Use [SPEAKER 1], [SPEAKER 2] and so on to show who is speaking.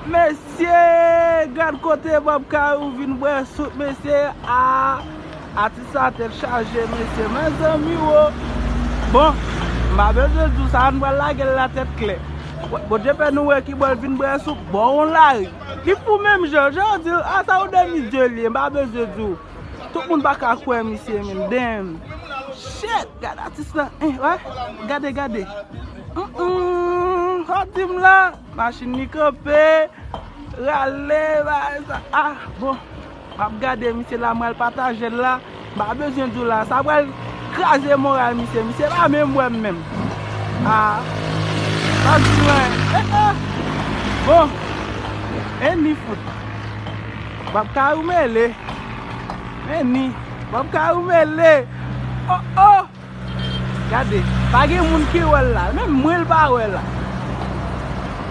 [SPEAKER 1] Mesye, gade kote Bob Karou vin bwe sout, mesye, atisa tel chaje, mesye, men zami wo. Bon, mba beze dou sa an bwe la gel la tet kle. Bo jepe nou we ki bwe vin bwe sout, bon on la ri. Ki pou menm jan di, sa ou demi jeli, mba beze dou. Tout moun baka kwe misye men, dem. Shit, gade atisa, gade. Fatim la, machine ni kope, rale, bon, m'a regardé, monsieur la mal partager là, m'a besoin de là, ça va craser moral, monsieur là même. Pas loin. Bon, ni foot. Bob Karou mele. Bob Karou mele. Oh. Regardez, pas de moun qui wè là, même moi le pas wè là.